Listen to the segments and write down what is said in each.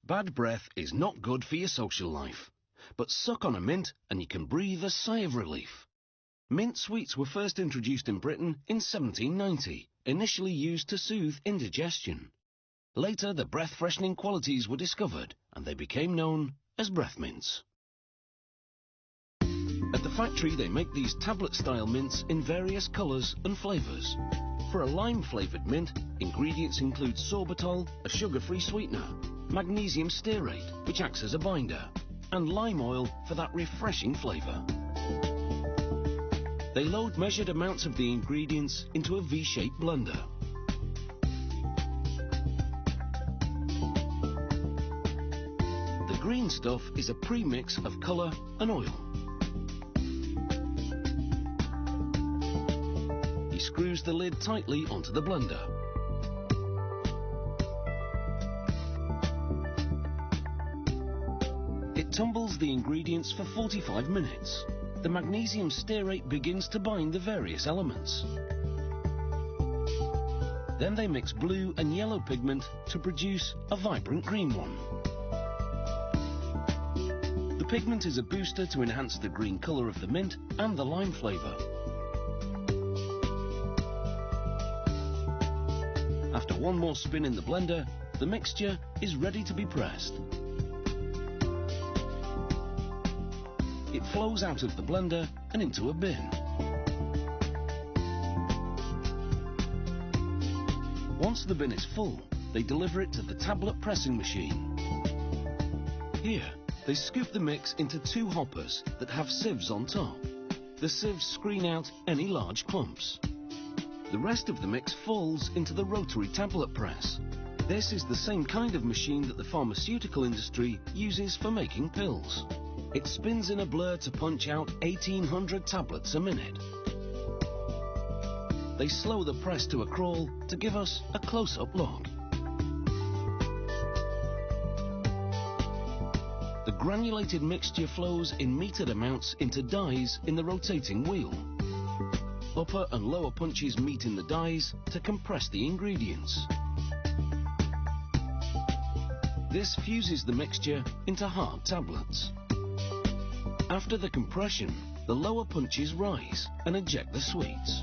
Bad breath is not good for your social life, but suck on a mint and you can breathe a sigh of relief. Mint sweets were first introduced in Britain in 1790, initially used to soothe indigestion. Later, the breath-freshening qualities were discovered, and they became known as breath mints. At the factory, they make these tablet-style mints in various colours and flavours. For a lime-flavoured mint, ingredients include sorbitol, a sugar-free sweetener, magnesium stearate, which acts as a binder, and lime oil for that refreshing flavour. They load measured amounts of the ingredients into a V-shaped blender. The green stuff is a pre-mix of colour and oil. He screws the lid tightly onto the blender. It tumbles the ingredients for 45 minutes. The magnesium stearate begins to bind the various elements. Then they mix blue and yellow pigment to produce a vibrant green one. The pigment is a booster to enhance the green colour of the mint and the lime flavour. After one more spin in the blender, the mixture is ready to be pressed. It flows out of the blender and into a bin. Once the bin is full, they deliver it to the tablet pressing machine. Here, they scoop the mix into 2 hoppers that have sieves on top. The sieves screen out any large clumps. The rest of the mix falls into the rotary tablet press. This is the same kind of machine that the pharmaceutical industry uses for making pills. It spins in a blur to punch out 1,800 tablets a minute. They slow the press to a crawl to give us a close-up look. The granulated mixture flows in metered amounts into dies in the rotating wheel. Upper and lower punches meet in the dies to compress the ingredients. This fuses the mixture into hard tablets. After the compression, the lower punches rise and eject the sweets.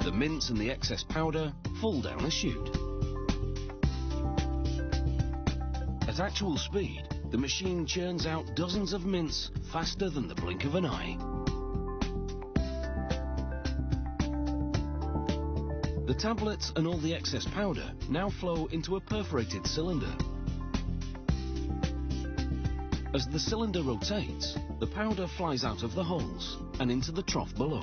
The mints and the excess powder fall down the chute. At actual speed, the machine churns out dozens of mints faster than the blink of an eye. The tablets and all the excess powder now flow into a perforated cylinder. As the cylinder rotates, the powder flies out of the holes and into the trough below.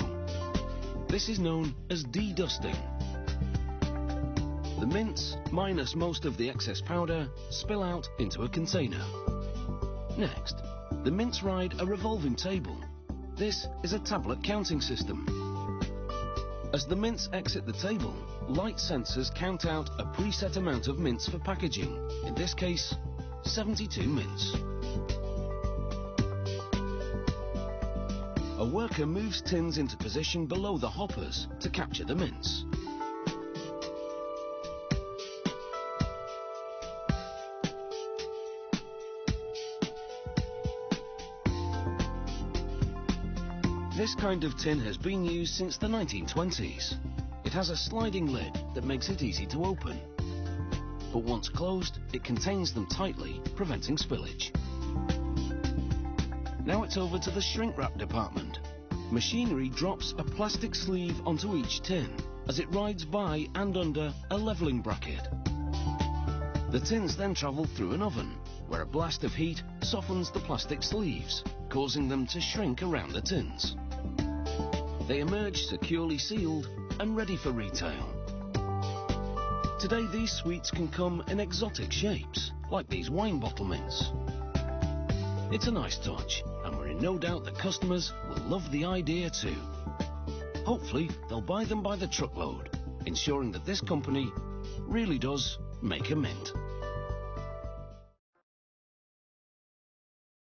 This is known as de-dusting. The mints, minus most of the excess powder, spill out into a container. Next, the mints ride a revolving table. This is a tablet counting system. As the mints exit the table, light sensors count out a preset amount of mints for packaging, in this case, 72 mints. A worker moves tins into position below the hoppers to capture the mints. This kind of tin has been used since the 1920s. It has a sliding lid that makes it easy to open. But once closed, it contains them tightly, preventing spillage. Now it's over to the shrink wrap department. Machinery drops a plastic sleeve onto each tin as it rides by and under a levelling bracket. The tins then travel through an oven, where a blast of heat softens the plastic sleeves, causing them to shrink around the tins. They emerge securely sealed and ready for retail. Today these sweets can come in exotic shapes, like these wine bottle mints. It's a nice touch, and we're in no doubt that customers will love the idea too. Hopefully, they'll buy them by the truckload, ensuring that this company really does make a mint.